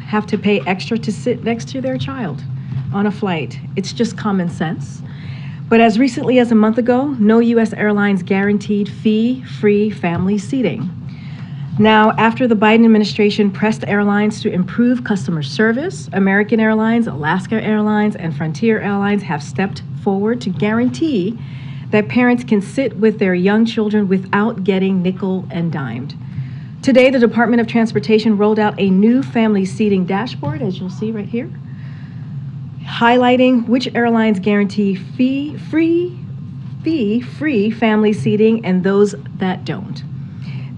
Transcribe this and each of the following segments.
have to pay extra to sit next to their child on a flight. It's just common sense. But as recently as a month ago, no U.S. airlines guaranteed fee-free family seating. Now, after the Biden administration pressed airlines to improve customer service, American Airlines, Alaska Airlines, and Frontier Airlines have stepped forward to guarantee that parents can sit with their young children without getting nickel and dimed. Today, the Department of Transportation rolled out a new family seating dashboard, as you'll see right here, highlighting which airlines guarantee fee-free family seating and those that don't.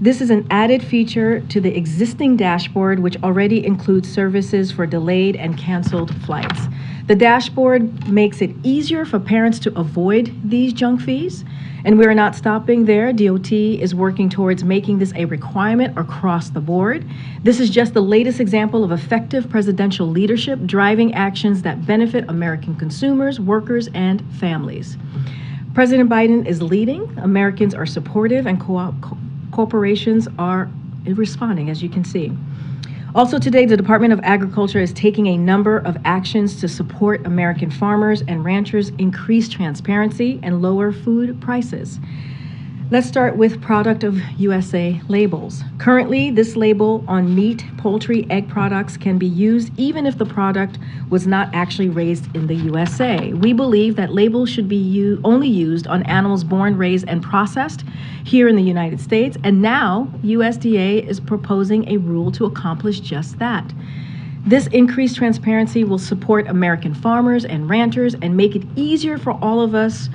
This is an added feature to the existing dashboard, which already includes services for delayed and canceled flights. The dashboard makes it easier for parents to avoid these junk fees, and we're not stopping there. DOT is working towards making this a requirement across the board. This is just the latest example of effective presidential leadership driving actions that benefit American consumers, workers, and families. President Biden is leading. Americans are supportive, and corporations are responding, as you can see. Also today, the Department of Agriculture is taking a number of actions to support American farmers and ranchers, increase transparency, and lower food prices. Let's start with Product of USA labels. Currently, this label on meat, poultry, egg products can be used even if the product was not actually raised in the USA. We believe that labels should be only used on animals born, raised, and processed here in the United States, and now USDA is proposing a rule to accomplish just that. This increased transparency will support American farmers and ranchers and make it easier for all of us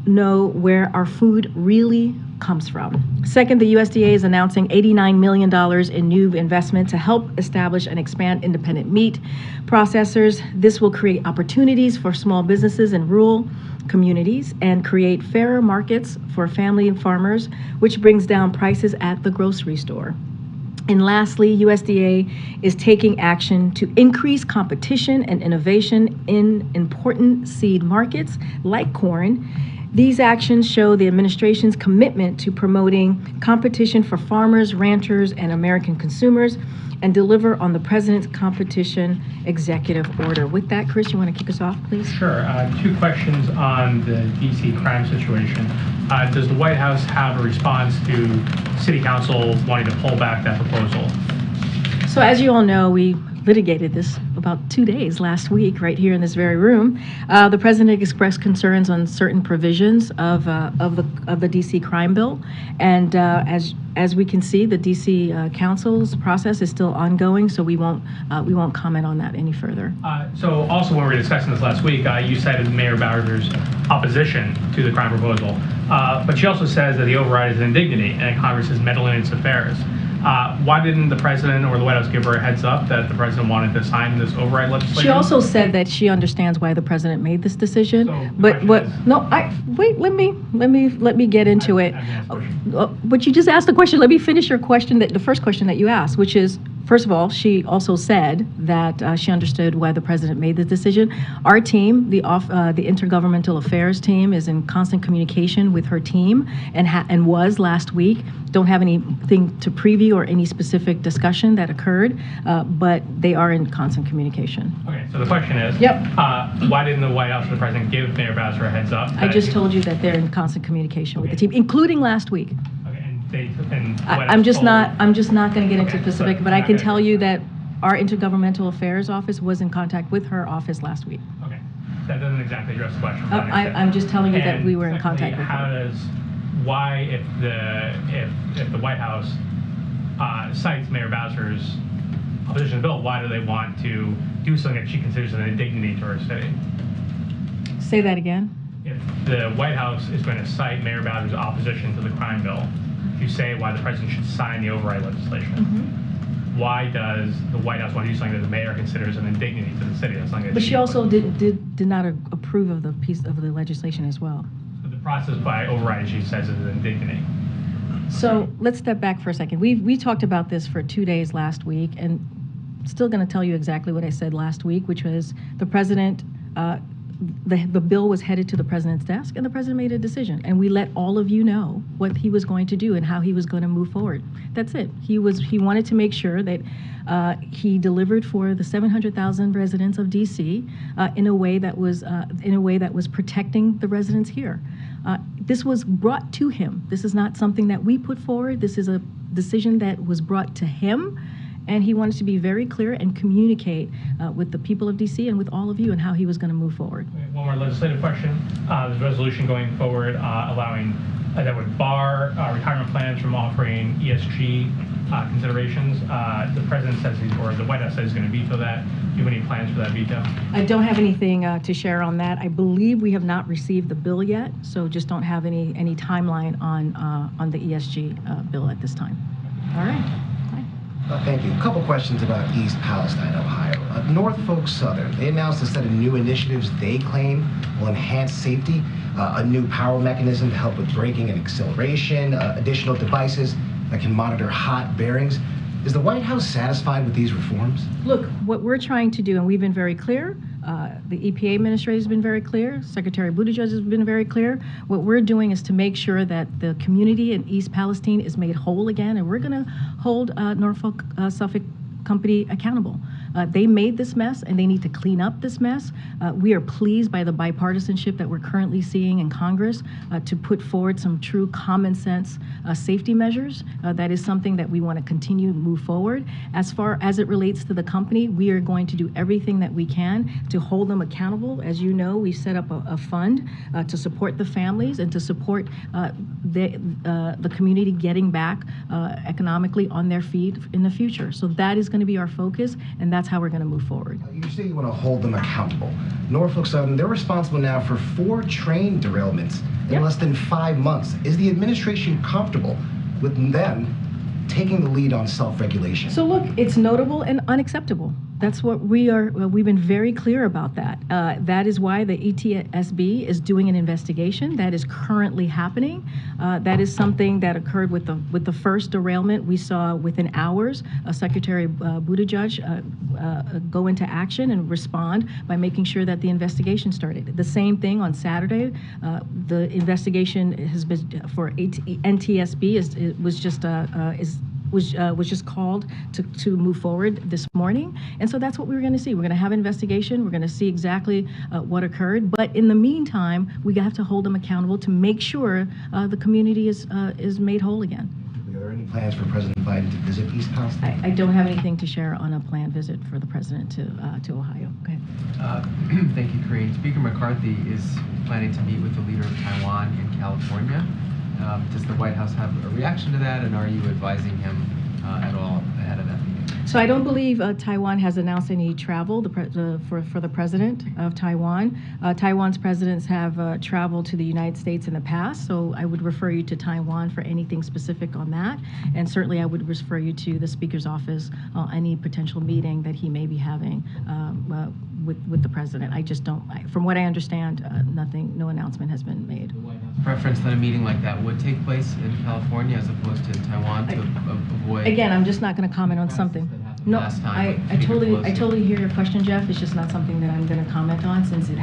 know where our food really comes from. Second, the USDA is announcing $89 million in new investment to help establish and expand independent meat processors. This will create opportunities for small businesses in rural communities and create fairer markets for family and farmers, which brings down prices at the grocery store. And lastly, USDA is taking action to increase competition and innovation in important seed markets like corn. These actions show the administration's commitment to promoting competition for farmers, ranchers, and American consumers, and deliver on the President's competition executive order. With that, Chris, you want to kick us off, please? Sure. Two questions on the DC crime situation. Does the White House have a response to City Council wanting to pull back that proposal? So as you all know, we litigated this about 2 days last week right here in this very room. The president expressed concerns on certain provisions of the DC crime bill, and as we can see, the DC Council's process is still ongoing, so we won't comment on that any further. So also when we were discussing this last week, you cited Mayor Bowser's opposition to the crime proposal, but she also says that the override is an indignity and that Congress is meddling in its affairs. Why didn't the president or the White House give her a heads up that the president wanted to sign this override legislation? She also said that she understands why the president made this decision. So but wait, let me get into it. But you just asked the question. Let me finish your question, the first question that you asked, which is, first of all, she also said that she understood why the president made the decision. Our team, the Intergovernmental Affairs team, is in constant communication with her team and was last week. Don't have anything to preview or any specific discussion that occurred, but they are in constant communication. Okay, so the question is, why didn't the White House or the president give Mayor Bowser a heads up? I just told you that they're in constant communication with the team, including last week. I'm just not going to get into specific, but I can tell you that our Intergovernmental Affairs office was in contact with her office last week. Okay, that doesn't exactly address the question. I'm just telling you that we were in contact with her. Why, if the White House cites Mayor Bowser's opposition to the bill, why do they want to do something that she considers an indignity to her city? Say that again. If the White House is going to cite Mayor Bowser's opposition to the crime bill, you say why the president should sign the override legislation. Why does the White House want to do something that the mayor considers an indignity to the city? That's something that but she also did not approve of the piece of the legislation as well. So the process by overriding, she says, is an indignity. So let's step back for a second. We talked about this for 2 days last week, and still going to tell you exactly what I said last week, which was the president the bill was headed to the president's desk, and the president made a decision. And we let all of you know what he was going to do and how he was going to move forward. That's it. He wanted to make sure that he delivered for the 700,000 residents of D.C. In a way that was protecting the residents here. This was brought to him. This is not something that we put forward. This is a decision that was brought to him, and he wanted to be very clear and communicate with the people of D.C. and with all of you and how he was going to move forward. One more legislative question. There's a resolution going forward allowing that would bar retirement plans from offering ESG considerations. The president says or the White House says he's going to veto that. Do you have any plans for that veto? I don't have anything to share on that. I believe we have not received the bill yet, so just don't have any timeline on the ESG bill at this time. All right. Thank you. A couple questions about East Palestine, Ohio. Norfolk Southern, they announced a set of new initiatives they claim will enhance safety, a new power mechanism to help with braking and acceleration, additional devices that can monitor hot bearings. Is the White House satisfied with these reforms? Look, what we're trying to do, and we've been very clear, the EPA administrator has been very clear, Secretary Buttigieg has been very clear. What we're doing is to make sure that the community in East Palestine is made whole again, and we're going to hold Norfolk Suffolk Company accountable. They made this mess, and they need to clean up this mess. We are pleased by the bipartisanship that we're currently seeing in Congress to put forward some true common sense safety measures. That is something that we want to continue to move forward. As far as it relates to the company, we are going to do everything that we can to hold them accountable. As you know, we set up a fund to support the families and to support the community getting back economically on their feet in the future. So that is going to be our focus, and that's how we're going to move forward. You say you want to hold them accountable. Norfolk Southern, they're responsible now for 4 train derailments in less than 5 months. Is the administration comfortable with them taking the lead on self-regulation? So look, it's notable and unacceptable. That's what we've been very clear about that. That is why the ETSB is doing an investigation that is currently happening. That is something that occurred with the first derailment. We saw within hours Secretary Buttigieg go into action and respond by making sure that the investigation started. The same thing on Saturday. The investigation has been for NTSB was just called to move forward this morning. And so that's what we're going to see. We're going to have an investigation. We're going to see exactly what occurred. But in the meantime, we have to hold them accountable to make sure the community is made whole again. Are there any plans for President Biden to visit East Palestine? I don't have anything to share on a planned visit for the president to Ohio. Go ahead. Thank you, Karine. Speaker McCarthy is planning to meet with the leader of Taiwan in California. Does the White House have a reaction to that, and are you advising him at all ahead of that meeting? So I don't believe Taiwan has announced any travel for the president of Taiwan. Taiwan's presidents have traveled to the United States in the past, so I would refer you to Taiwan for anything specific on that. And certainly I would refer you to the Speaker's office any potential meeting that he may be having with the president. I just don't, from what I understand, no announcement has been made. Preference that a meeting like that would take place in California as opposed to Taiwan to avoid. Again, I'm just not going to comment on something. No, I totally hear your question, Jeff. It's just not something that I'm going to comment on since it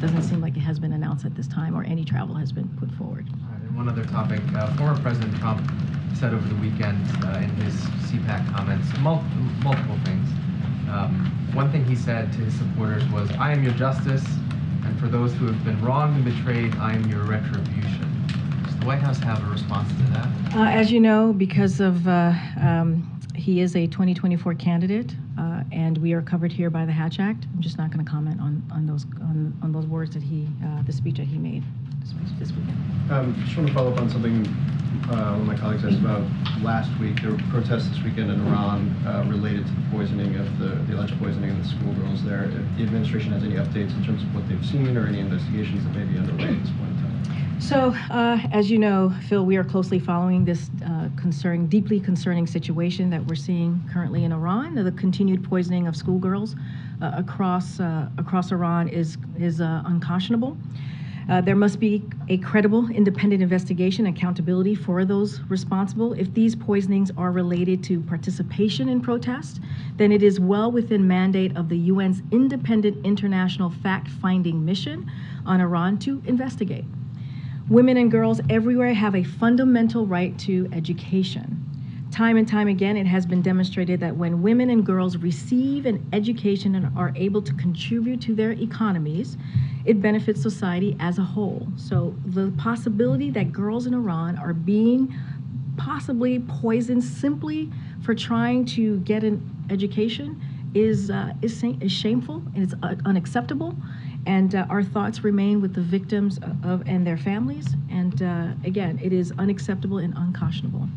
doesn't seem like it has been announced at this time or any travel has been put forward. All right, and one other topic. Former President Trump said over the weekend in his CPAC comments multiple things. One thing he said to his supporters was, "I am your justice, and for those who have been wronged and betrayed, I am your retribution." Does the White House have a response to that? As you know, because of he is a 2024 candidate, and we are covered here by the Hatch Act. I'm just not going to comment on those words that the speech that he made this weekend. Just want to follow up on something one of my colleagues asked about last week. There were protests this weekend in Iran related to the poisoning of the alleged poisoning of the schoolgirls there. If the administration has any updates in terms of what they've seen or any investigations that may be underway at this point in time. So, as you know, Phil, we are closely following this deeply concerning situation that we're seeing currently in Iran. The continued poisoning of schoolgirls across Iran is unconscionable. There must be a credible, independent investigation and accountability for those responsible. If these poisonings are related to participation in protest, then it is well within mandate of the UN's independent international fact-finding mission on Iran to investigate. Women and girls everywhere have a fundamental right to education. Time and time again, it has been demonstrated that when women and girls receive an education and are able to contribute to their economies, it benefits society as a whole. So the possibility that girls in Iran are being possibly poisoned simply for trying to get an education is shameful and it's unacceptable. And our thoughts remain with the victims and their families. And again, it is unacceptable and unconscionable.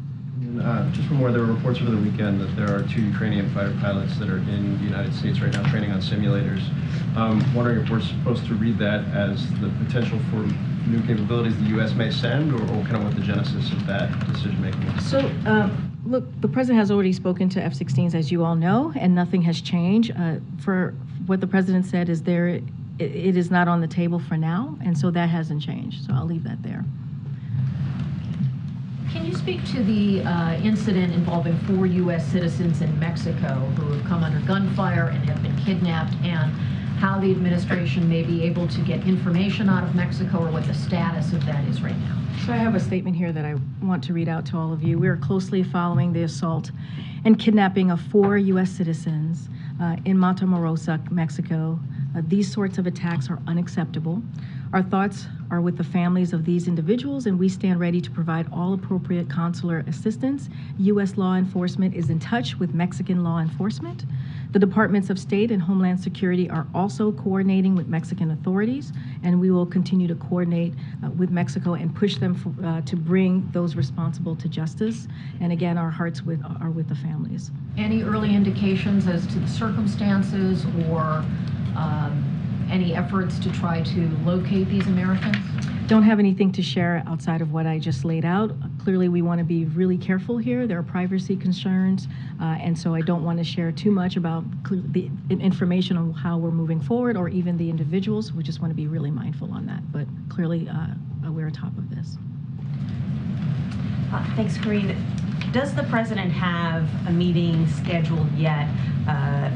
Just for more, there were reports over the weekend that there are 2 Ukrainian fighter pilots that are in the United States right now training on simulators. Wondering if we're supposed to read that as the potential for new capabilities the U.S. may send, or kind of what the genesis of that decision-making is? So, look, the president has already spoken to F-16s, as you all know, and nothing has changed. For what the president said is it is not on the table for now, and so that hasn't changed. So I'll leave that there. Can you speak to the incident involving 4 U.S. citizens in Mexico who have come under gunfire and have been kidnapped, and how the administration may be able to get information out of Mexico, or what the status of that is right now? So I have a statement here that I want to read out to all of you. We are closely following the assault and kidnapping of 4 U.S. citizens in Matamoros, Mexico. These sorts of attacks are unacceptable. Our thoughts are with the families of these individuals, and we stand ready to provide all appropriate consular assistance. U.S. law enforcement is in touch with Mexican law enforcement. The Departments of State and Homeland Security are also coordinating with Mexican authorities, and we will continue to coordinate with Mexico and push them to bring those responsible to justice. And again, our hearts are with the families. Any early indications as to the circumstances, or any efforts to try to locate these Americans? Don't have anything to share outside of what I just laid out. Clearly, we want to be really careful here. There are privacy concerns, and so I don't want to share too much about the information on how we're moving forward, or even the individuals. We just want to be really mindful on that. But clearly, we're on top of this. Thanks, Karine. Does the president have a meeting scheduled yet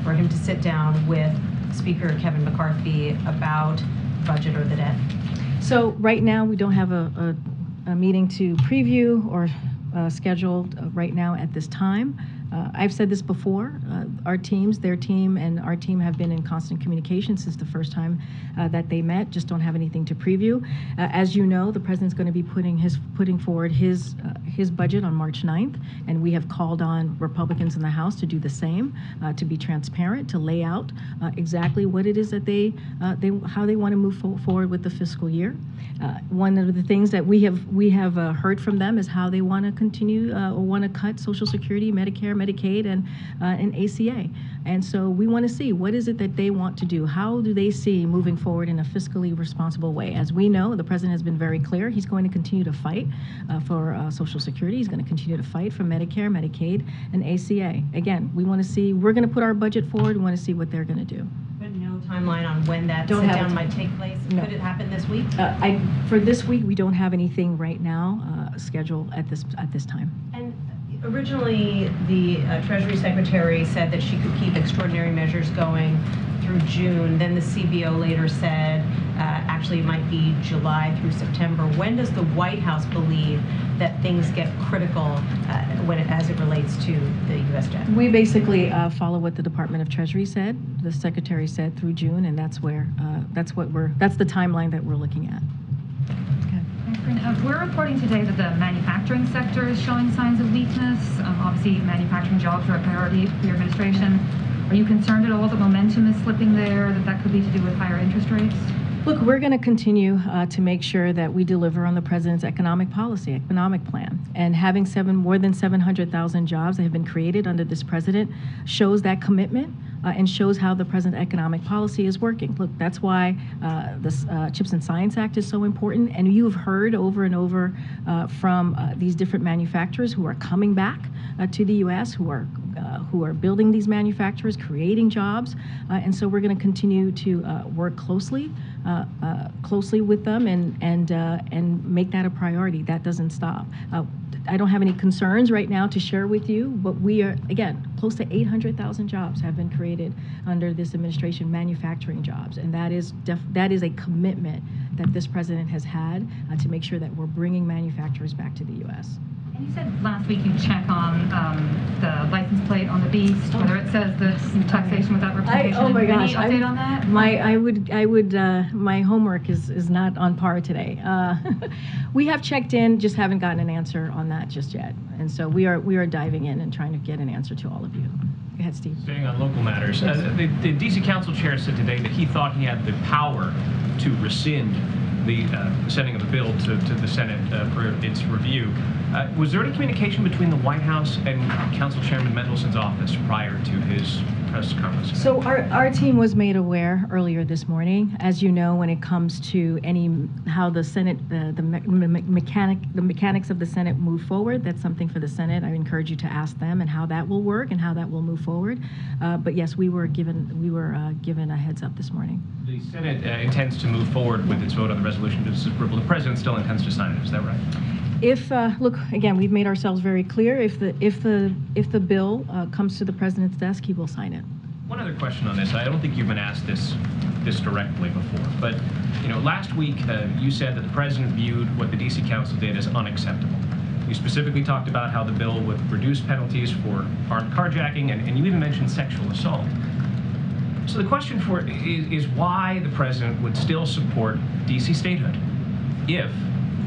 for him to sit down with Speaker Kevin McCarthy about budget or the debt? So right now, we don't have a meeting to preview or scheduled right now at this time. I've said this before, our teams, their team, and our team have been in constant communication since the first time that they met, just don't have anything to preview. As you know, the president's going to be putting forward his budget on March 9th, and we have called on Republicans in the House to do the same, to be transparent, to lay out exactly what it is that how they want to move forward with the fiscal year. One of the things that we have heard from them is how they want to continue or want to cut Social Security, Medicare, Medicaid, and ACA. And so we want to see what is it that they want to do. How do they see moving forward in a fiscally responsible way? As we know, the president has been very clear. He's going to continue to fight for Social Security. He's going to continue to fight for Medicare, Medicaid, and ACA. Again, we want to see, we're going to put our budget forward. We want to see what they're going to do. But no timeline on when that Don't have sit-down a might take place? No. Could it happen this week? For this week, we don't have anything right now scheduled at this time. And originally, the Treasury Secretary said that she could keep extraordinary measures going through June. Then the CBO later said actually it might be July through September. When does the White House believe that things get critical as it relates to the U.S. debt? We basically follow what the Department of Treasury said, the Secretary said through June, and that's the timeline that we're looking at. We're reporting today that the manufacturing sector is showing signs of weakness. Obviously, manufacturing jobs are a priority for your administration. Are you concerned at all that momentum is slipping there, that could be to do with higher interest rates? Look, we're going to continue to make sure that we deliver on the president's economic policy, economic plan. And having more than 700,000 jobs that have been created under this president shows that commitment and shows how the president's economic policy is working. Look, that's why this Chips and Science Act is so important. And you have heard over and over from these different manufacturers who are coming back to the U.S., who are building these manufacturers, creating jobs. And so we're going to continue to work closely closely with them and make that a priority. That doesn't stop. I don't have any concerns right now to share with you, but we are, again, close to 800,000 jobs have been created under this administration, manufacturing jobs, and that is a commitment that this president has had to make sure that we're bringing manufacturers back to the U.S. And you said last week you check on the license plate on the beast, whether it says this taxation without representation. Oh my gosh! Any update on that? My homework is not on par today. We have checked in, just haven't gotten an answer on that just yet, and so we are diving in and trying to get an answer to all of you. Go ahead, Steve. Staying on local matters, the D.C. Council chair said today that he thought he had the power to rescind the sending of the bill to the Senate for its review. Was there any communication between the White House and Council Chairman Mendelson's office prior to his press conference? So our team was made aware earlier this morning. As you know, when it comes to how the Senate, the mechanics of the Senate move forward, that's something for the Senate. I encourage you to ask them and how that will work and how that will move forward. But yes, we were given a heads up this morning. The Senate intends to move forward with its vote on the resolution to disapproval. The president still intends to sign it. Is that right? If look again, we've made ourselves very clear. If the bill comes to the president's desk, he will sign it. One other question on this. I don't think you've been asked this directly before, but last week you said that the president viewed what the D.C. Council did as unacceptable. You specifically talked about how the bill would reduce penalties for armed carjacking, and you even mentioned sexual assault. So the question is why the president would still support D.C. statehood if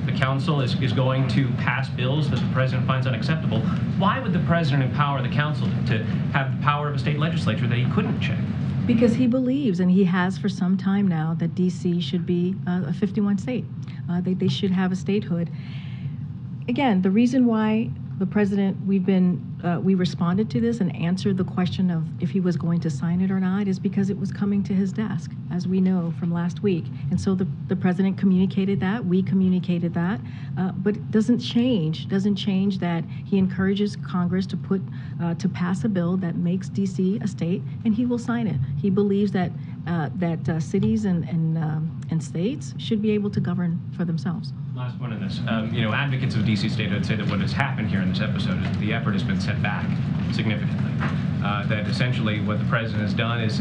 the council is going to pass bills that the president finds unacceptable. Why would the president empower the council to have the power of a state legislature that he couldn't check? Because he believes, and he has for some time now, that D.C. should be a 51 state. They should have a statehood. Again, the reason why the president, we responded to this and answered the question of if he was going to sign it or not is because it was coming to his desk, as we know from last week. And so the president communicated that, we communicated that, but it doesn't change that he encourages Congress to pass a bill that makes D.C. a state, and he will sign it. He believes that cities and states should be able to govern for themselves. Last one in this. Advocates of D.C. statehood say that what has happened here in this episode is that the effort has been set back significantly. That essentially what the president has done is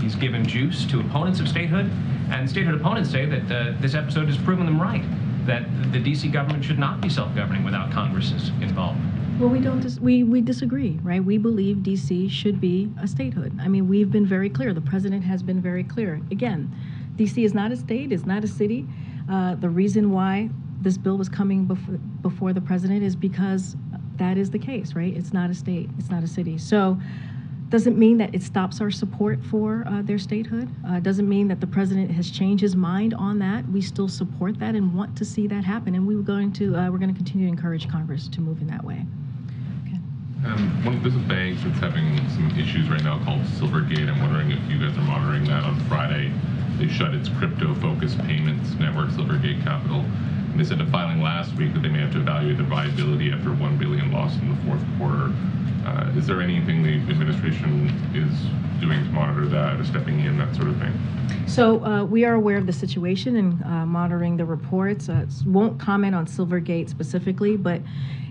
he's given juice to opponents of statehood, and statehood opponents say that this episode has proven them right, that the D.C. government should not be self-governing without Congress's involvement. Well, we disagree, right? We believe D.C. should be a statehood. I mean, we've been very clear. The president has been very clear. Again, D.C. is not a state, it's not a city. The reason why this bill was coming before the president is because that is the case, right? It's not a state, it's not a city. So doesn't mean that it stops our support for their statehood. Doesn't mean that the president has changed his mind on that. We still support that and want to see that happen. And we're going to continue to encourage Congress to move in that way. There's a bank that's having some issues right now called Silvergate. I'm wondering if you guys are monitoring that. On Friday, they shut its crypto-focused payments network, Silvergate Capital. And they said a filing last week that they may have to evaluate their viability after $1 billion loss in the fourth quarter. Is there anything the administration is doing to monitor that, or stepping in, that sort of thing? So we are aware of the situation and monitoring the reports. Won't comment on Silvergate specifically, but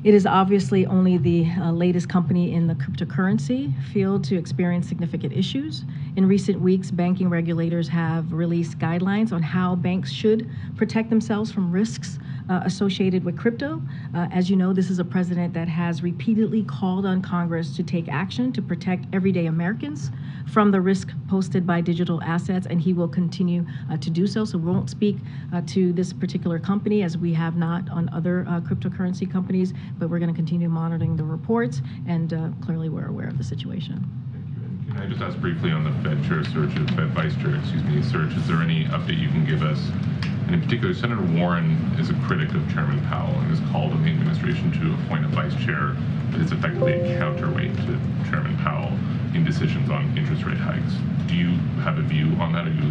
it is obviously only the latest company in the cryptocurrency field to experience significant issues. In recent weeks, banking regulators have released guidelines on how banks should protect themselves from risks associated with crypto. As you know, this is a president that has repeatedly called on Congress to take action to protect everyday Americans from the risk posted by digital assets, and he will continue to do so. So we won't speak to this particular company, as we have not on other cryptocurrency companies, but we're going to continue monitoring the reports, and clearly we're aware of the situation. Thank you. And can I just ask briefly on the Fed chair search, Fed vice chair, search, is there any update you can give us? And in particular, Senator Warren is a critic of Chairman Powell and has called on the administration to appoint a vice chair that is effectively a counterweight to Chairman Powell in decisions on interest rate hikes. Do you have a view on that? Are you,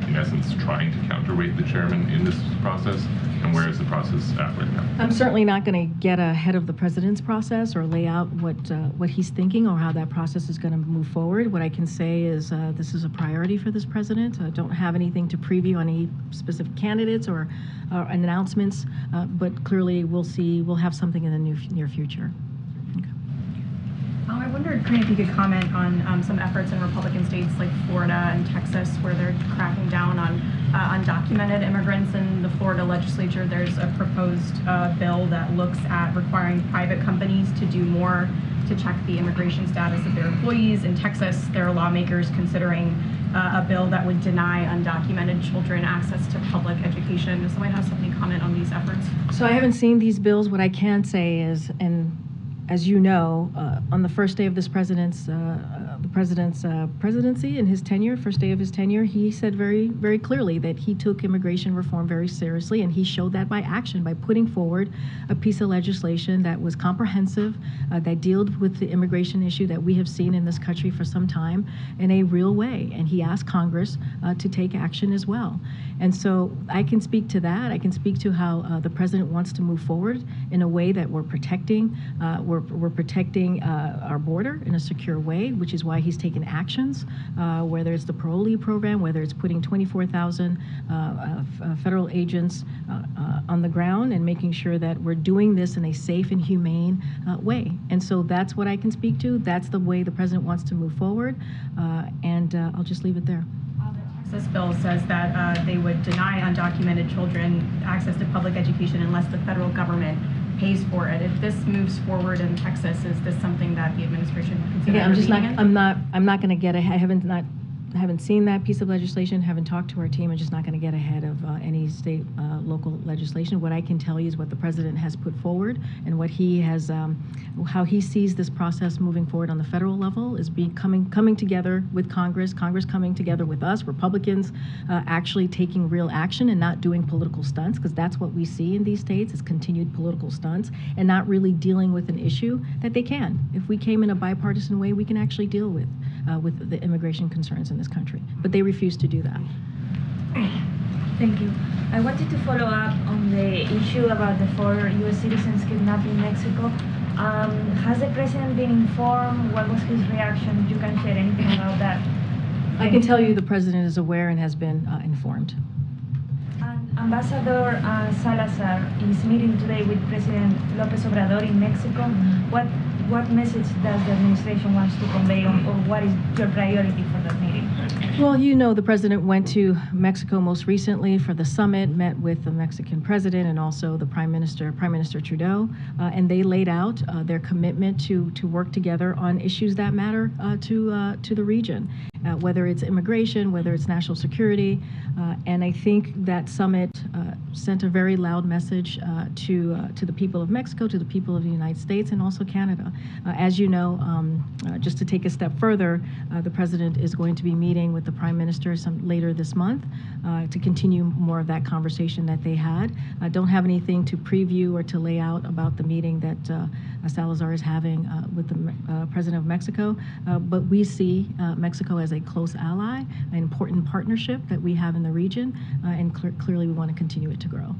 in essence, trying to counterweight the chairman in this process? And where is the process at right now? I'm certainly not going to get ahead of the president's process or lay out what he's thinking or how that process is going to move forward. What I can say is this is a priority for this president. I don't have anything to preview on any specific candidates or announcements, but clearly we'll have something in the near future. I wondered, Karine, if you could comment on some efforts in Republican states like Florida and Texas where they're cracking down on undocumented immigrants. In the Florida legislature, there's a proposed bill that looks at requiring private companies to do more to check the immigration status of their employees. In Texas, there are lawmakers considering a bill that would deny undocumented children access to public education. Does the White House have any comment on these efforts? So I haven't seen these bills. What I can say is, and as you know, on the first day of this president's presidency in his tenure, first day of his tenure, he said very, very clearly that he took immigration reform very seriously, and he showed that by action, by putting forward a piece of legislation that was comprehensive, that dealt with the immigration issue that we have seen in this country for some time in a real way. And he asked Congress to take action as well. And so I can speak to that. I can speak to how the president wants to move forward in a way that we're protecting our border in a secure way, which is why he's taken actions, whether it's the parolee program, whether it's putting 24,000 federal agents on the ground and making sure that we're doing this in a safe and humane way. And so that's what I can speak to. That's the way the president wants to move forward, and I'll just leave it there. This bill says that they would deny undocumented children access to public education unless the federal government pays for it. If this moves forward in Texas, is this something that the administration would consider? Again, I'm not going to get ahead. I haven't seen that piece of legislation, haven't talked to our team. I'm just not going to get ahead of any state, local legislation. What I can tell you is what the president has put forward and what he has, how he sees this process moving forward on the federal level is coming together with Congress coming together with us, Republicans, actually taking real action and not doing political stunts, because that's what we see in these states is continued political stunts and not really dealing with an issue that they can. If we came in a bipartisan way, we can actually deal with the immigration concerns in this country, but they refuse to do that. Thank you. I wanted to follow up on the issue about the 4 U.S. citizens kidnapped in Mexico. Has the president been informed? What was his reaction? If you can share anything about that. I can tell you the president is aware and has been informed. Ambassador Salazar is meeting today with President López Obrador in Mexico. What message does the administration want to convey, or what is your priority for that meeting? Well, you know, the president went to Mexico most recently for the summit, met with the Mexican president and also the Prime Minister Trudeau, and they laid out their commitment to work together on issues that matter to the region, whether it's immigration, whether it's national security, and I think that summit sent a very loud message to the people of Mexico, to the people of the United States, and also Canada. As you know, just to take a step further, the president is going to be meeting with the Prime Minister later this month to continue more of that conversation that they had. I don't have anything to preview or to lay out about the meeting that Salazar is having with the President of Mexico, but we see Mexico as a close ally, an important partnership that we have in the region, and clearly we want to continue it to grow.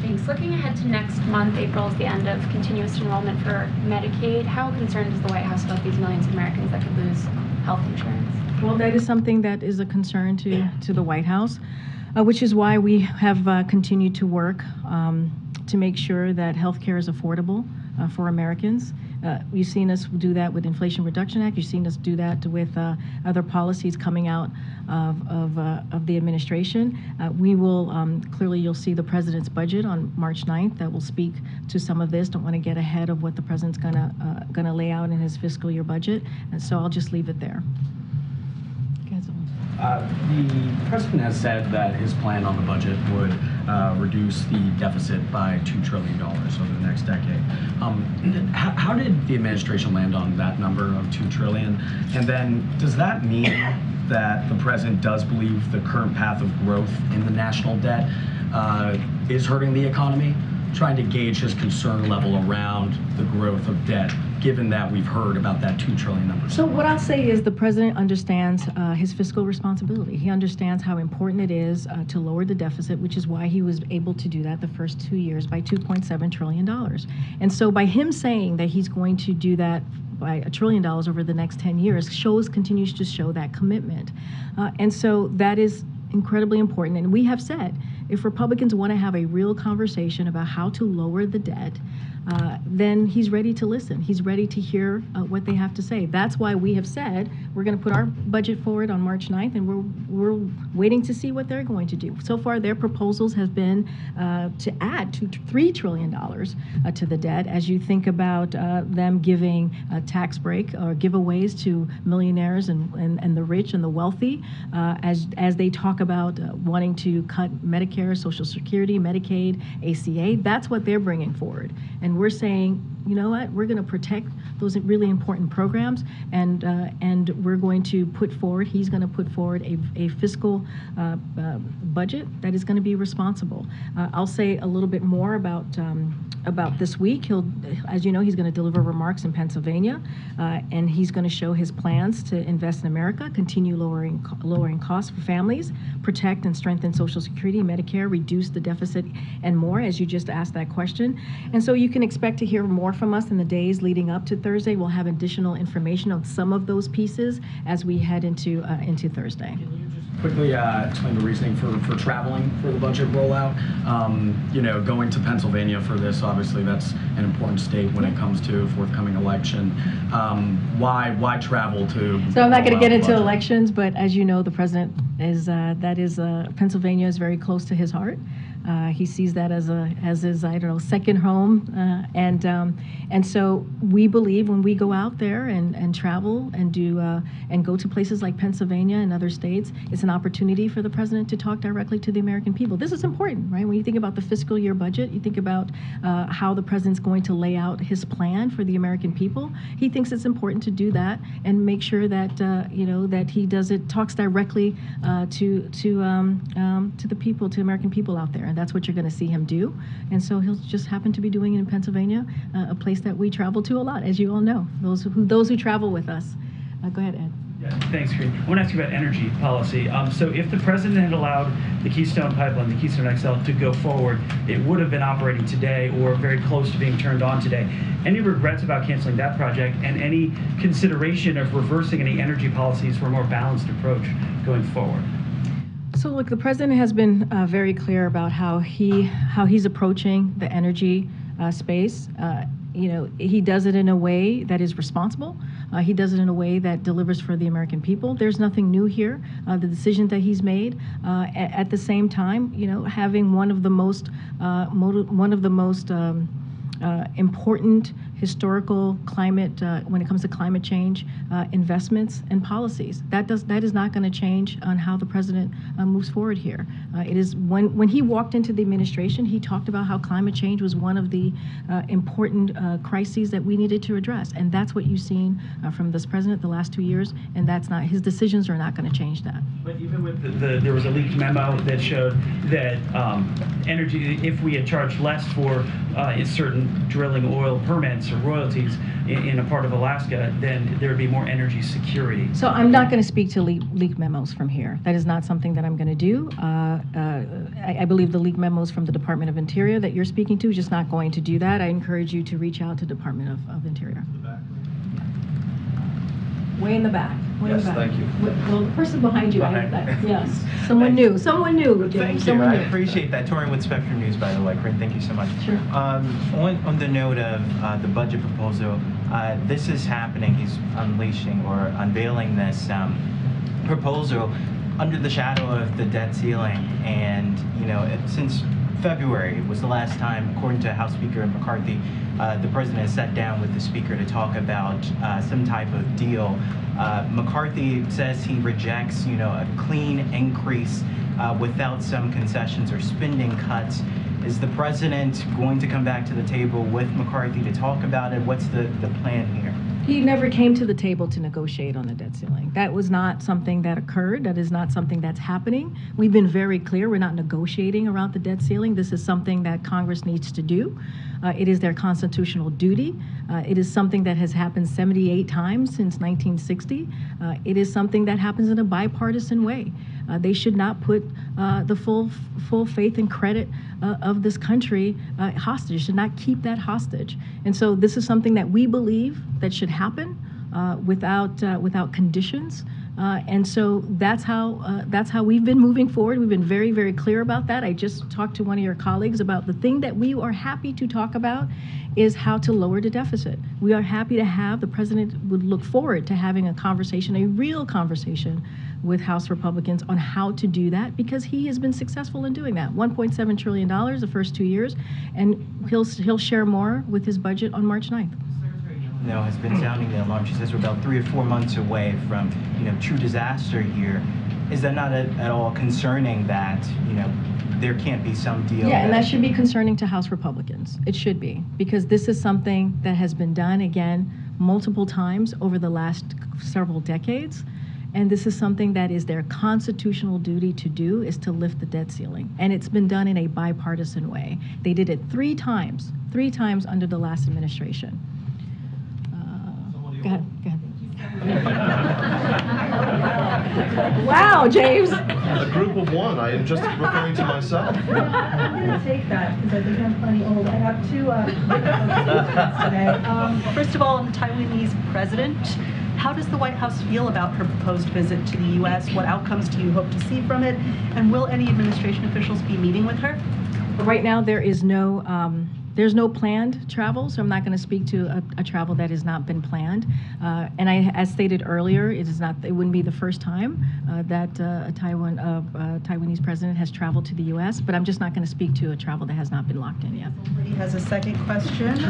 Thanks. Looking ahead to next month, April is the end of continuous enrollment for Medicaid. How concerned is the White House about these millions of Americans that could lose health insurance? Well, that is something that is a concern to the White House, which is why we have continued to work to make sure that health care is affordable for Americans. You've seen us do that with Inflation Reduction Act. You've seen us do that with other policies coming out of the administration. We will, clearly you'll see the president's budget on March 9th that will speak to some of this. Don't want to get ahead of what the president's gonna lay out in his fiscal year budget. And so I'll just leave it there. The president has said that his plan on the budget would reduce the deficit by $2 trillion over the next decade. How did the administration land on that number of $2 trillion? And then does that mean that the president does believe the current path of growth in the national debt is hurting the economy? trying to gauge his concern level around the growth of debt, given that we've heard about that $2 trillion number. So what I'll say is the president understands his fiscal responsibility. He understands how important it is to lower the deficit, which is why he was able to do that the first 2 years by $2.7 trillion. And so by him saying that he's going to do that by $1 trillion over the next 10 years continues to show that commitment. And so that is incredibly important. And we have said, if Republicans want to have a real conversation about how to lower the debt, then he's ready to listen. He's ready to hear what they have to say. That's why we have said we're going to put our budget forward on March 9th, and we're waiting to see what they're going to do. So far, their proposals have been to add $3 trillion to the debt. As you think about them giving a tax break or giveaways to millionaires and the rich and the wealthy, as they talk about wanting to cut Medicare, Social Security, Medicaid, ACA, that's what they're bringing forward. And we're saying, you know what, we're going to protect those really important programs, and we're going to put forward, he's going to put forward a fiscal budget that is going to be responsible. I'll say a little bit more about this week. As you know, he's going to deliver remarks in Pennsylvania, and he's going to show his plans to invest in America, continue lowering costs for families, protect and strengthen Social Security, Medicare, reduce the deficit, and more, as you just asked that question. And so you can expect to hear more from us in the days leading up to Thursday. We'll have additional information on some of those pieces as we head into Thursday. Quickly explain the reasoning for traveling for the budget rollout. Going to Pennsylvania for this, obviously that's an important state when it comes to forthcoming election. Why travel to? So I'm not going to get into elections, but as you know, the president Pennsylvania is very close to his heart. He sees that as his second home, and so we believe when we go out there and travel and do and go to places like Pennsylvania and other states, it's an opportunity for the president to talk directly to the American people. This is important, right? When you think about the fiscal year budget, you think about how the president's going to lay out his plan for the American people. He thinks it's important to do that and make sure that that he talks directly to the people, to American people out there. And that's what you're going to see him do. And so he'll just happen to be doing it in Pennsylvania, a place that we travel to a lot, as you all know, those who travel with us. Go ahead, Ed. Yeah, thanks, Karine. I want to ask you about energy policy. So if the president had allowed the Keystone Pipeline, the Keystone XL, to go forward, it would have been operating today or very close to being turned on today. Any regrets about canceling that project, and any consideration of reversing any energy policies for a more balanced approach going forward? So look, the president has been very clear about how he's approaching the energy space. He does it in a way that is responsible. He does it in a way that delivers for the American people. There's nothing new here. The decision that he's made, at the same time, having one of the most important historical climate, when it comes to climate change, investments and policies. That is not going to change on how the president moves forward here. It is when he walked into the administration, he talked about how climate change was one of the important crises that we needed to address, and that's what you've seen from this president the last 2 years. And his decisions are not going to change that. But even with there was a leaked memo that showed that energy, if we had charged less for certain drilling oil permits or royalties in a part of Alaska, then there would be more energy security. So I'm not going to speak to leaked memos from here. That is not something that I'm going to do. I believe the leaked memos from the Department of Interior that you're speaking to is just not going to do that. I encourage you to reach out to Department of Interior. Way in the back. Yes, thank you. Well, the person behind you. Yes, someone new. Someone new. Thank you. I appreciate that. Touring with Spectrum News, by the way. Karine, thank you so much. Sure. On the note of the budget proposal, this is happening. He's unleashing or unveiling this proposal under the shadow of the debt ceiling, and since February was the last time, according to House Speaker McCarthy, the president has sat down with the speaker to talk about some type of deal. McCarthy says he rejects, a clean increase without some concessions or spending cuts. Is the president going to come back to the table with McCarthy to talk about it? What's the plan here? He never came to the table to negotiate on the debt ceiling. That was not something that occurred. That is not something that's happening. We've been very clear, we're not negotiating around the debt ceiling. This is something that Congress needs to do. It is their constitutional duty. It is something that has happened 78 times since 1960. It is something that happens in a bipartisan way. They should not put the full faith and credit of this country hostage, should not keep that hostage. And so this is something that we believe that should happen without conditions. And so that's how we've been moving forward. We've been very, very clear about that. I just talked to one of your colleagues about the thing that we are happy to talk about is how to lower the deficit. We are happy to have, the president would look forward to having a conversation, a real conversation with House Republicans on how to do that, because he has been successful in doing that. $1.7 trillion the first 2 years, and he'll share more with his budget on March 9th. Has been sounding the alarm. She says we're about 3 or 4 months away from, true disaster here. Is that not at all concerning that, there can't be some deal? Yeah, and that should be concerning to House Republicans. It should be, because this is something that has been done, again, multiple times over the last several decades. And this is something that is their constitutional duty to do, is to lift the debt ceiling. And it's been done in a bipartisan way. They did it 3 times under the last administration. Go ahead. Wow, James. A group of one. I am just referring to myself. I'm going to take that because I think I'm plenty old. I have 2 today. First of all, on the Taiwanese president, how does the White House feel about her proposed visit to the U.S.? What outcomes do you hope to see from it? And will any administration officials be meeting with her? Right now, there's no planned travel, so I'm not going to speak to a travel that has not been planned. And as stated earlier, it wouldn't be the first time that a Taiwanese president has traveled to the U.S., but I'm just not going to speak to a travel that has not been locked in yet. He has a second question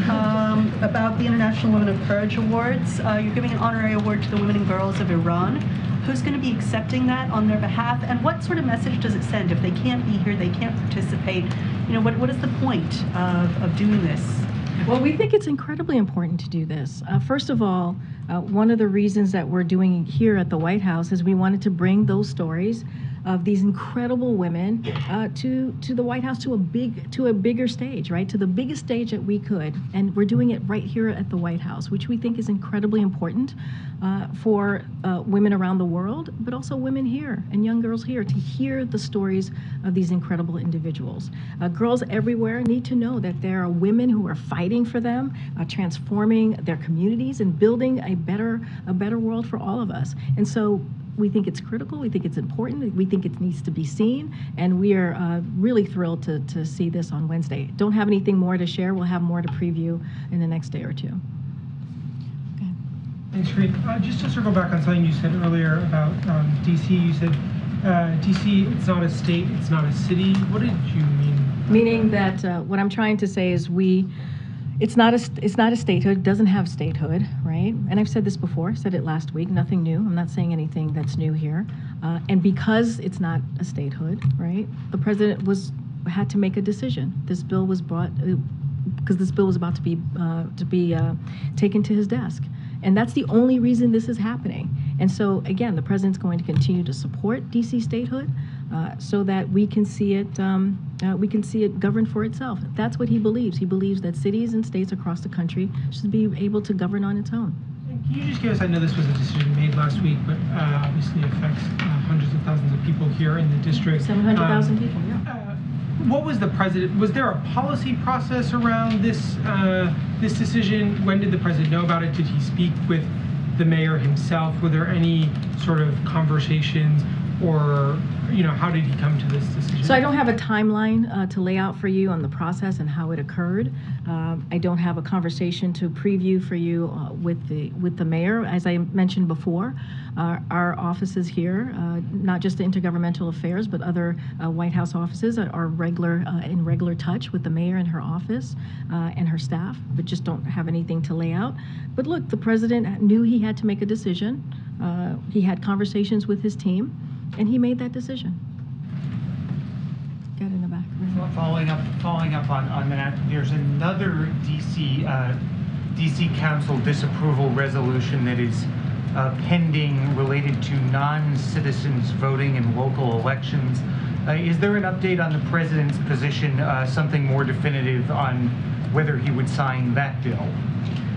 about the International Women of Courage Awards. You're giving an honorary award to the women and girls of Iran. Who's going to be accepting that on their behalf, and what sort of message does it send if they can't be here, they can't participate? What is the point of doing this? Well, we think it's incredibly important to do this. First of all, one of the reasons that we're doing here at the White House is we wanted to bring those stories of these incredible women to the White House, to a bigger stage, right? To the biggest stage that we could. And we're doing it right here at the White House, which we think is incredibly important for women around the world, but also women here and young girls here to hear the stories of these incredible individuals. Girls everywhere need to know that there are women who are fighting for them, transforming their communities and building a better world for all of us. And so we think it's critical, we think it's important, we think it needs to be seen, and we are really thrilled to see this on Wednesday. Don't have anything more to share. We'll have more to preview in the next day or 2. Thanks, Karine. Just to circle back on something you said earlier about DC, you said DC, it's not a state, it's not a city. What did you mean? Meaning that what I'm trying to say is it's not a statehood, doesn't have statehood, right? And I've said this before, said it last week, nothing new. I'm not saying anything that's new here. And because it's not a statehood, right, the president had to make a decision. This bill was brought, because this bill was about to be taken to his desk. And that's the only reason this is happening. And so, again, the president's going to continue to support DC statehood so that we can see it govern for itself. That's what he believes. He believes that cities and states across the country should be able to govern on its own. Can you just give us, I know this was a decision made last week, but obviously affects hundreds of thousands of people here in the district. 700,000 people, yeah. What was was there a policy process around this this decision? When did the president know about it? Did he speak with the mayor himself? Were there any sort of conversations, or how did he come to this decision? So I don't have a timeline to lay out for you on the process and how it occurred. I don't have a conversation to preview for you with the mayor. As I mentioned before, our offices here, not just the Intergovernmental Affairs, but other White House offices are in regular touch with the mayor and her office and her staff, but just don't have anything to lay out. But look, the president knew he had to make a decision. He had conversations with his team, and he made that decision. Get in the back. Following up on that, there's another DC DC Council disapproval resolution that is pending related to non-citizens voting in local elections. Is there an update on the president's position, something more definitive on whether he would sign that bill?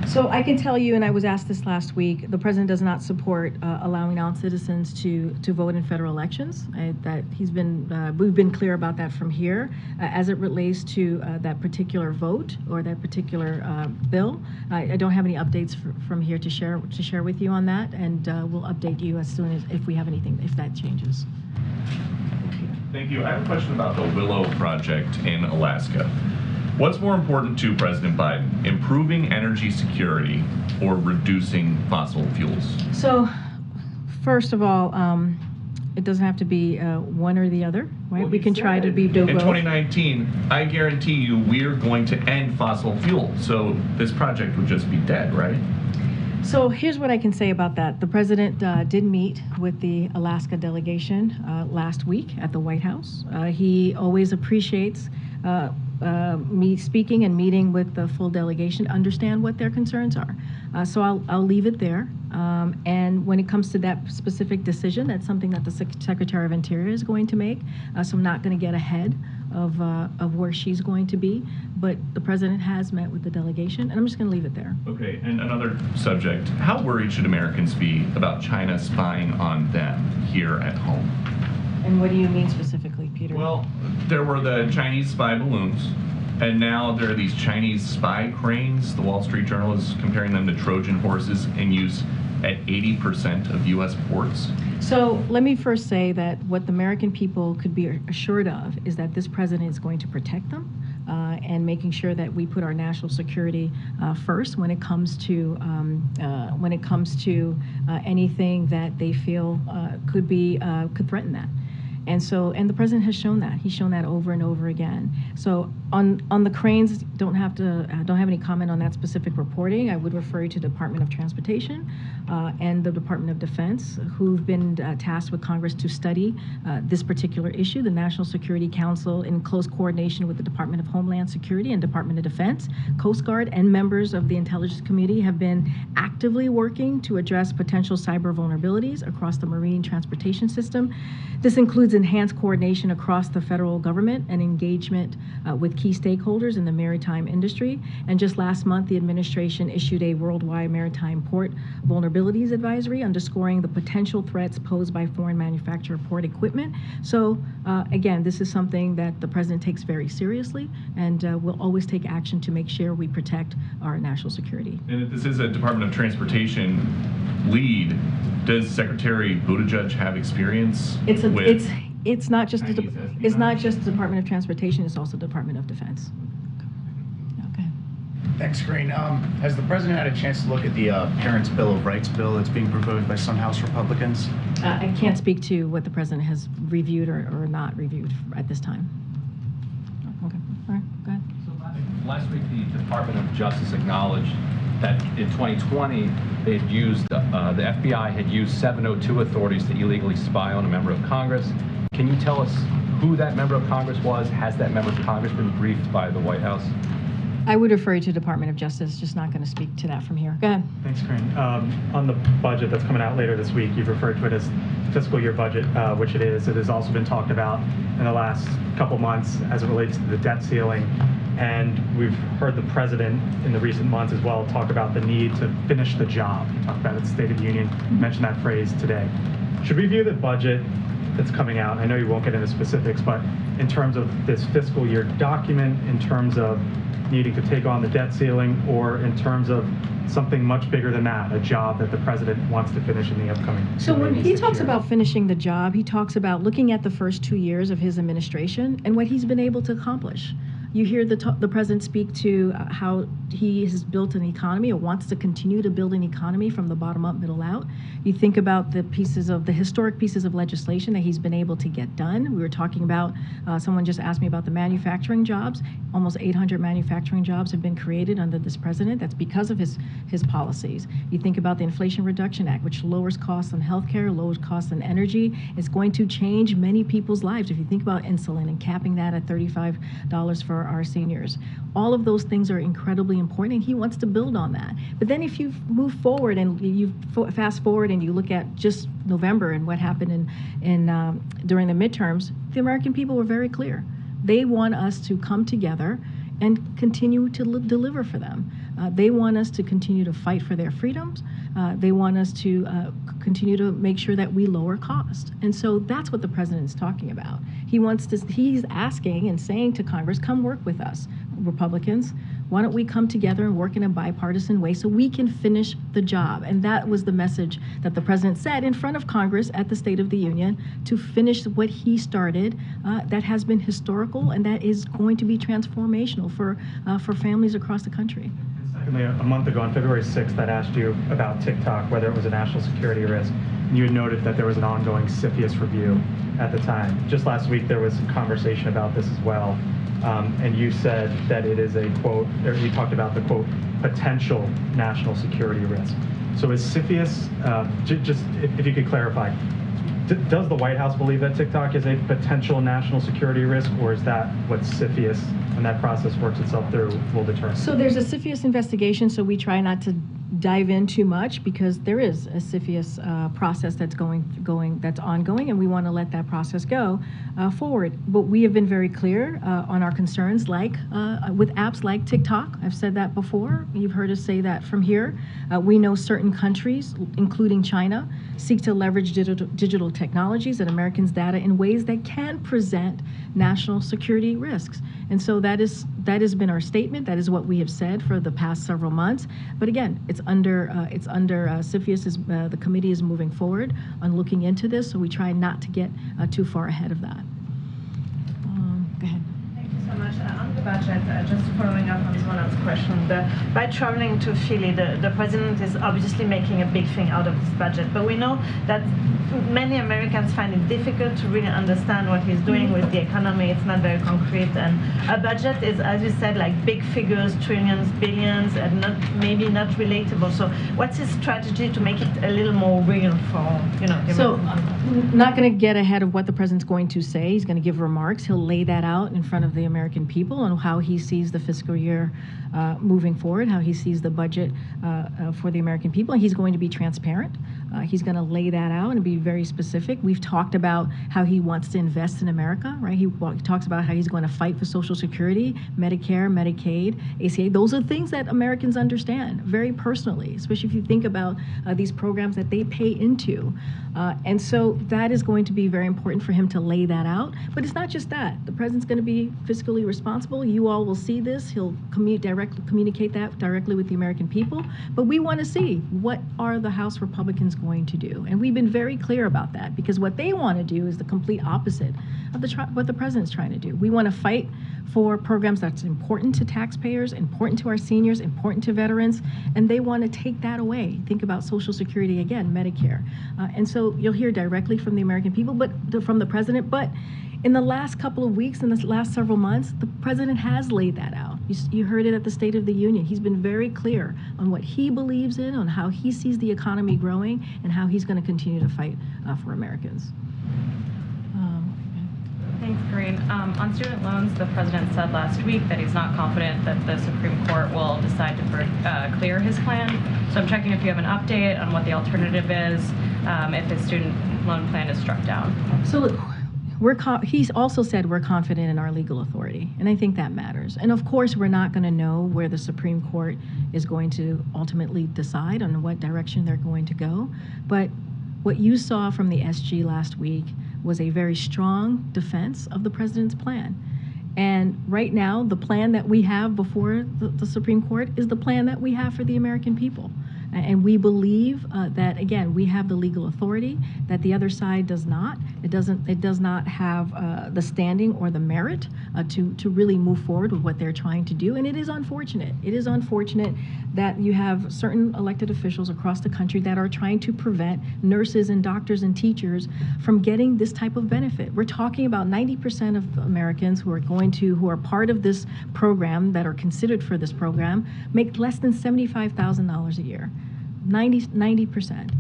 So I can tell you, and I was asked this last week, the president does not support allowing non-citizens to vote in federal elections. That we've been clear about that from here. As it relates to that particular vote or that particular bill, I don't have any updates from here to share with you on that, and we'll update you as soon as if we have anything, if that changes. Thank you. I have a question about the Willow project in Alaska. What's more important to President Biden, improving energy security or reducing fossil fuels? So, first of all, it doesn't have to be one or the other, right? Well, we can try to be in 2019, I guarantee you we're going to end fossil fuel. So this project would just be dead, right? So here's what I can say about that. The president did meet with the Alaska delegation last week at the White House. He always appreciates me speaking and meeting with the full delegation, understand what their concerns are. So I'll leave it there. And when it comes to that specific decision, that's something that the Secretary of Interior is going to make. So I'm not going to get ahead of where she's going to be. But the president has met with the delegation, and I'm just going to leave it there. Okay, and another subject. How worried should Americans be about China spying on them here at home? And what do you mean specifically, Peter? Well, there were the Chinese spy balloons, and now there are these Chinese spy cranes. The Wall Street Journal is comparing them to Trojan horses and used at 80% of U.S. ports. So let me first say that what the American people could be assured of is that this president is going to protect them and making sure that we put our national security first when it comes to anything that they feel could threaten that. And the president has shown that. He's shown that over and over again. So on the cranes, don't have any comment on that specific reporting. I would refer you to the Department of Transportation and the Department of Defense, who've been tasked with Congress to study this particular issue. The National Security Council, in close coordination with the Department of Homeland Security and Department of Defense, Coast Guard, and members of the intelligence community have been actively working to address potential cyber vulnerabilities across the marine transportation system. This includes enhanced coordination across the federal government and engagement with key stakeholders in the maritime industry. And just last month, the administration issued a worldwide maritime port vulnerabilities advisory underscoring the potential threats posed by foreign manufactured port equipment. So again, this is something that the president takes very seriously, and will always take action to make sure we protect our national security. And if this is a Department of Transportation lead, does Secretary Buttigieg have experience It's not just the Department of Transportation, it's also the Department of Defense. Okay. Thanks, Karine. Has the president had a chance to look at the Parents' Bill of Rights bill that's being proposed by some House Republicans? I can't speak to what the president has reviewed or not reviewed at this time. Okay, all right, go ahead. So last week, the Department of Justice acknowledged that in 2020, they had used, the FBI had used 702 authorities to illegally spy on a member of Congress. Can you tell us who that member of Congress was? Has that member of Congress been briefed by the White House? I would refer you to Department of Justice, just not going to speak to that from here. Go ahead. Thanks, Karine. On the budget that's coming out later this week, you've referred to it as fiscal year budget, which it is. It has also been talked about in the last couple months as it relates to the debt ceiling. And we've heard the president in the recent months as well talk about the need to finish the job. He talked about it at the State of the Union, mentioned that phrase today. Should we view the budget that's coming out, I know you won't get into specifics, but in terms of this fiscal year document, in terms of needing to take on the debt ceiling, or in terms of something much bigger than that, a job that the president wants to finish in the upcoming So when he talks years? about finishing the job, he talks about looking at the first 2 years of his administration and what he's been able to accomplish. You hear the president speak to how he has built an economy or wants to continue to build an economy from the bottom up, middle out. You think about the historic pieces of legislation that he's been able to get done. We were talking about, someone just asked me about the manufacturing jobs. Almost 800 manufacturing jobs have been created under this president. That's because of his policies. You think about the Inflation Reduction Act, which lowers costs on healthcare, lowers costs on energy. It's going to change many people's lives. If you think about insulin and capping that at $35 for our seniors. All of those things are incredibly important, and he wants to build on that. But then if you move forward and you fast forward and you look at just November and what happened during the midterms, the American people were very clear. They want us to come together and continue to deliver for them. They want us to continue to fight for their freedoms. They want us to continue to make sure that we lower cost. And so that's what the president is talking about. He's asking and saying to Congress, come work with us, Republicans. Why don't we come together and work in a bipartisan way so we can finish the job? And that was the message that the president said in front of Congress at the State of the Union, to finish what he started that has been historical and that is going to be transformational for families across the country. Secondly, a month ago on February 6th, I'd asked you about TikTok, whether it was a national security risk. And you had noted that there was an ongoing CFIUS review at the time. Just last week, there was some conversation about this as well. And you said that it is a, quote, or you talked about the, quote, potential national security risk. So is CFIUS, just if you could clarify, does the White House believe that TikTok is a potential national security risk, or is that what CFIUS, when that process works itself through, will determine? So there's a CFIUS investigation, so we try not to dive in too much because there is a CFIUS process that's ongoing, and we want to let that process go forward. But we have been very clear on our concerns, like with apps like TikTok. I've said that before. You've heard us say that from here. We know certain countries, including China, seek to leverage digital technologies and Americans' data in ways that can present national security risks. And so that has been our statement. That is what we have said for the past several months. But again, it's under CFIUS. The committee is moving forward on looking into this, so we try not to get too far ahead of that. Go ahead. Thank you so much. On the budget, just following up on Zonan's question, by traveling to Philly, the president is obviously making a big thing out of this budget, but we know that many Americans find it difficult to really understand what he's doing with the economy. It's not very concrete, and a budget is, as you said, like big figures, trillions, billions, and maybe not relatable. So what's his strategy to make it a little more real for, the So American not going to get ahead of what the president's going to say. He's going to give remarks. He'll lay that out in front of the American people on how he sees the fiscal year moving forward, how he sees the budget for the American people. And he's going to be transparent. He's going to lay that out and be very specific. We've talked about how he wants to invest in America, right? He talks about how he's going to fight for Social Security, Medicare, Medicaid, ACA. Those are things that Americans understand very personally, especially if you think about these programs that they pay into. And so that is going to be very important for him to lay that out. But it's not just that. The president's going to be fiscally responsible. You all will see this. He'll communicate that directly with the American people. But we want to see, what are the House Republicans going to do? And we've been very clear about that, because what they want to do is the complete opposite of what the president's trying to do. We want to fight for programs that's important to taxpayers, important to our seniors, important to veterans, and they want to take that away. Think about Social Security again, Medicare. And so you'll hear directly from the American people, but from the president. But in the last couple of weeks, in the last several months, the president has laid that out. You heard it at the State of the Union. He's been very clear on what he believes in, on how he sees the economy growing, and how he's going to continue to fight for Americans. Thanks, Karine. On student loans, the president said last week that he's not confident that the Supreme Court will decide to clear his plan. So I'm checking if you have an update on what the alternative is if his student loan plan is struck down. So look, he's also said we're confident in our legal authority, and I think that matters. And of course, we're not going to know where the Supreme Court is going to ultimately decide on what direction they're going to go. But what you saw from the SG last week was a very strong defense of the president's plan. And right now, the plan that we have before the Supreme Court is the plan that we have for the American people. And we believe that, again, we have the legal authority that the other side does not. It does not have the standing or the merit to really move forward with what they're trying to do. And it is unfortunate. It is unfortunate that you have certain elected officials across the country that are trying to prevent nurses and doctors and teachers from getting this type of benefit. We're talking about 90% of Americans who are part of this program, that are considered for this program, make less than $75,000 a year. 90%.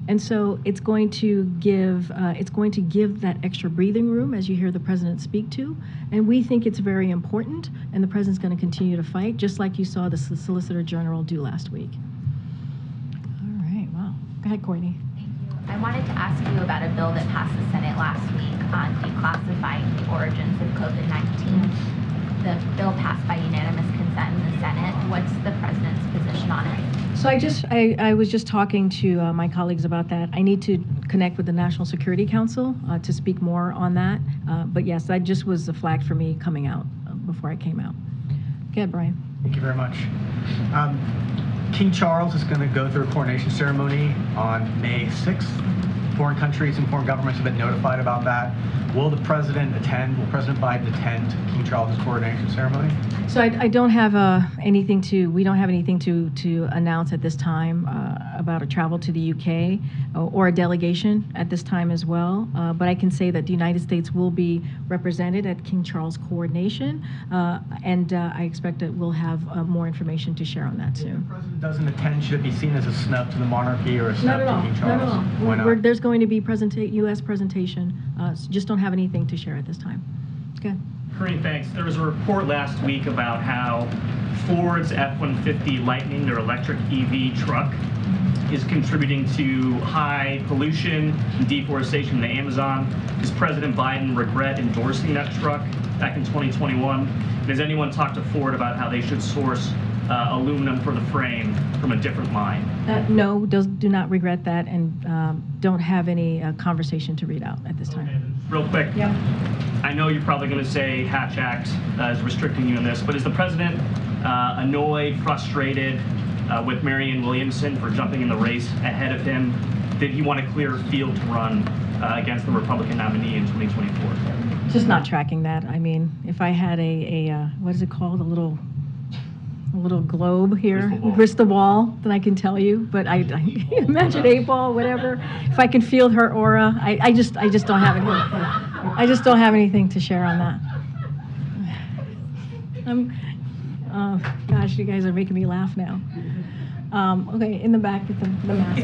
And so it's going to give that extra breathing room, as you hear the president speak to. And we think it's very important, and the president's going to continue to fight, just like you saw the Solicitor General do last week. All right, wow. Go ahead, Courtney. I wanted to ask you about a bill that passed the Senate last week on declassifying the origins of COVID-19. The bill passed by unanimous consent in the Senate. What's the president's position on it? So I was just talking to my colleagues about that. I need to connect with the National Security Council to speak more on that. But yes, that just was a flag for me coming out before I came out. Go ahead, Brian. Thank you very much. King Charles is going to go through a coronation ceremony on May 6th. Foreign countries and foreign governments have been notified about that. Will the president attend? Will President Biden attend King Charles's coronation ceremony? So I don't have anything to announce at this time about a travel to the UK or a delegation at this time as well. But I can say that the United States will be represented at King Charles coordination, and I expect that we'll have more information to share on that soon. If the president doesn't attend, should it be seen as a snub to the monarchy or a snub to King Charles? Not at all. Why not? There's going to be U.S. presentation. So just don't have anything to share at this time. Okay. Karine, thanks. There was a report last week about how Ford's F-150 Lightning, their electric EV truck, is contributing to high pollution and deforestation in the Amazon. Does President Biden regret endorsing that truck back in 2021? Has anyone talked to Ford about how they should source aluminum for the frame from a different mine? No, do not regret that, and don't have any conversation to read out at this time. Real quick. Yeah. I know you're probably going to say Hatch Act is restricting you in this, but is the president annoyed, frustrated with Marianne Williamson for jumping in the race ahead of him? Did he want a clear field to run against the Republican nominee in 2024? Just not tracking that. I mean, if I had what is it called, a little globe here, crystal ball, then I can tell you. But I imagine 8-ball, whatever. If I can feel her aura, I just don't have it. I just don't have anything to share on that. Gosh, you guys are making me laugh now. Okay, in the back with the mask.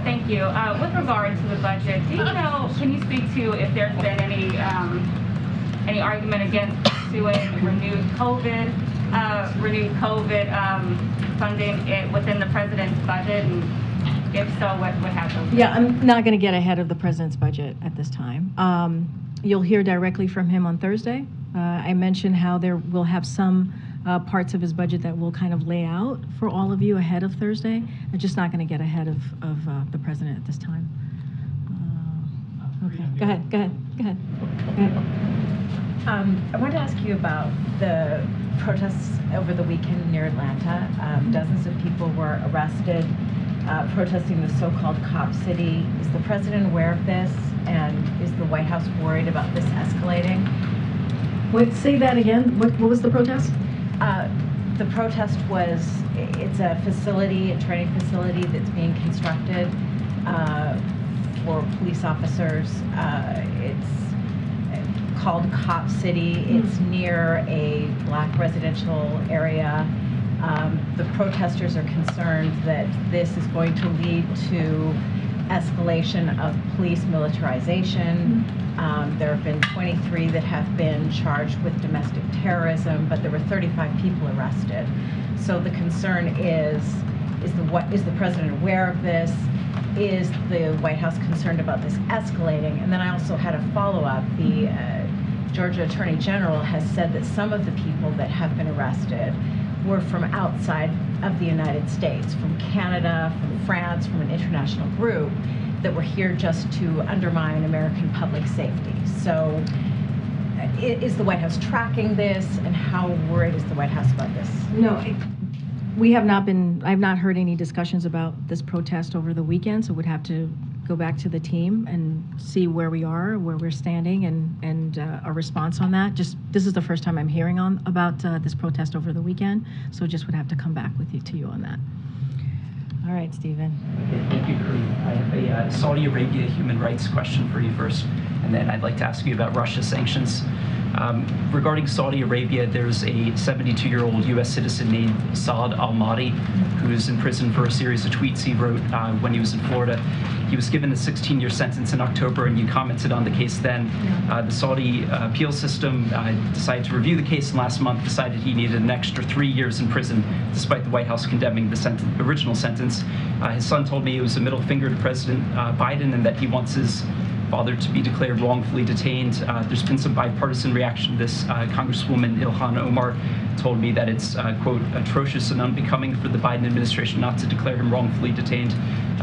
Thank you. With regard to the budget, can you speak to if there's been any argument against pursuing renewed COVID funding within the president's budget, and if so, what happens? Yeah, I'm not going to get ahead of the president's budget at this time. You'll hear directly from him on Thursday. I mentioned how we'll have some parts of his budget that we'll kind of lay out for all of you ahead of Thursday. I'm just not going to get ahead of the president at this time. Okay, go ahead. I wanted to ask you about the protests over the weekend near Atlanta. Dozens of people were arrested protesting the so-called cop city. Is the president aware of this, and is the White House worried about this escalating? Wait, say that again. What was the protest? The protest it's a facility, a training facility that's being constructed for police officers. It's called Cop City. It's near a black residential area. The protesters are concerned that this is going to lead to escalation of police militarization. There have been 23 that have been charged with domestic terrorism, but there were 35 people arrested. So the concern is the president aware of this? Is the White House concerned about this escalating? And then I also had a follow-up. The Georgia Attorney General has said that some of the people that have been arrested were from outside of the United States, from Canada, from France, from an international group that were here just to undermine American public safety. So is the White House tracking this, and how worried is the White House about this? No, I've not heard any discussions about this protest over the weekend, so would have to go back to the team and see where we are, where we're standing, and a response on that. This is the first time I'm hearing about this protest over the weekend, so just would have to come back to you on that. All right, Stephen. Thank you, Karine. I have a Saudi Arabia human rights question for you first, and then I'd like to ask you about Russia sanctions. Regarding Saudi Arabia, there's a 72-year-old U.S. citizen named Saad Al-Mahdi who is in prison for a series of tweets he wrote when he was in Florida. He was given a 16-year sentence in October, and you commented on the case then. The Saudi appeal system decided to review the case, and last month decided he needed an extra 3 years in prison, despite the White House condemning the original sentence. His son told me it was a middle finger to President Biden, and that he wants his father to be declared wrongfully detained. There's been some bipartisan reaction to this. Congresswoman Ilhan Omar told me that it's, quote, atrocious and unbecoming for the Biden administration not to declare him wrongfully detained.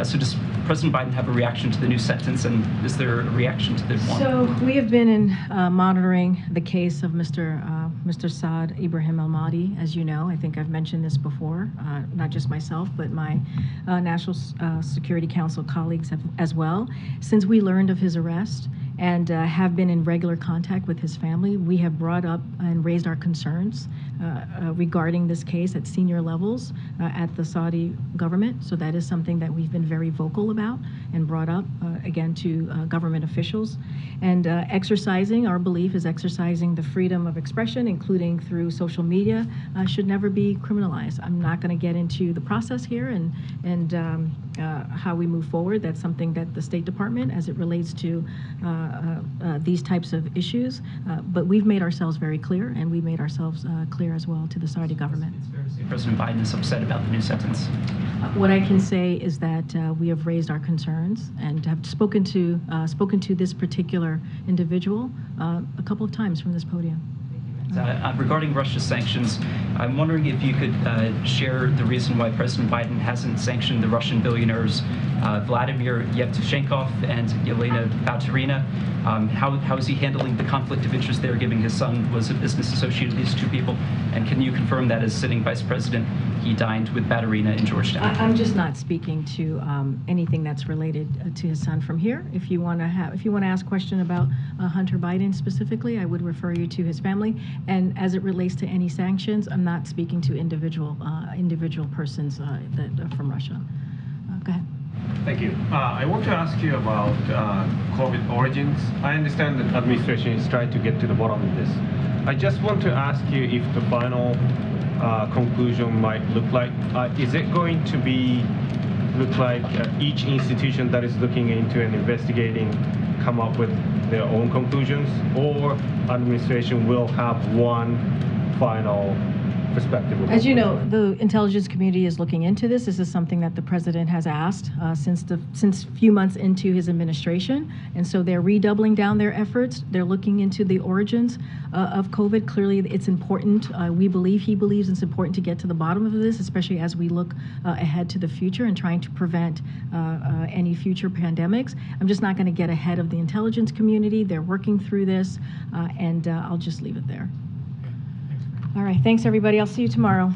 So does President Biden have a reaction to the new sentence, and is there a reaction to the one? So we have been in monitoring the case of Mr. Saad Ibrahim Al-Mahdi, as you know. I think I've mentioned this before, not just myself, but my National Security Council colleagues as well. Since we learned of his arrest and have been in regular contact with his family, we have brought up and raised our concerns regarding this case at senior levels at the Saudi government. So that is something that we've been very vocal about and brought up again to government officials. And our belief is exercising the freedom of expression, including through social media, should never be criminalized. I'm not going to get into the process here and how we move forward. That's something that the State Department, as it relates to these types of issues, but we've made ourselves very clear, and we made ourselves clear as well to the Saudi government. It's fair to say President Biden is upset about the new sentence. What I can say is that we have raised our concerns and have spoken to this particular individual a couple of times from this podium. Regarding Russia's sanctions, I'm wondering if you could share the reason why President Biden hasn't sanctioned the Russian billionaires Vladimir Yevtushenkov and Yelena Baturina. How is he handling the conflict of interest there, given his son was a business associate of these two people? And can you confirm that as sitting vice president, he dined with Baturina in Georgetown? I'm just not speaking to anything that's related to his son from here. If you want to ask a question about Hunter Biden specifically, I would refer you to his family. And as it relates to any sanctions, I'm not speaking to individual persons that from Russia. Go ahead. Thank you. I want to ask you about COVID origins. I understand that administration is trying to get to the bottom of this. I just want to ask you if the final conclusion might look like, is it going to look like each institution that is looking into and investigating come up with their own conclusions, or administration will have one final perspective? As you know, the intelligence community is looking into this. This is something that the president has asked since a few months into his administration, and so they're redoubling down their efforts. They're looking into the origins of COVID. Clearly, it's important. He believes it's important to get to the bottom of this, especially as we look ahead to the future and trying to prevent any future pandemics. I'm just not going to get ahead of the intelligence community. They're working through this, and I'll just leave it there. All right, thanks everybody. I'll see you tomorrow.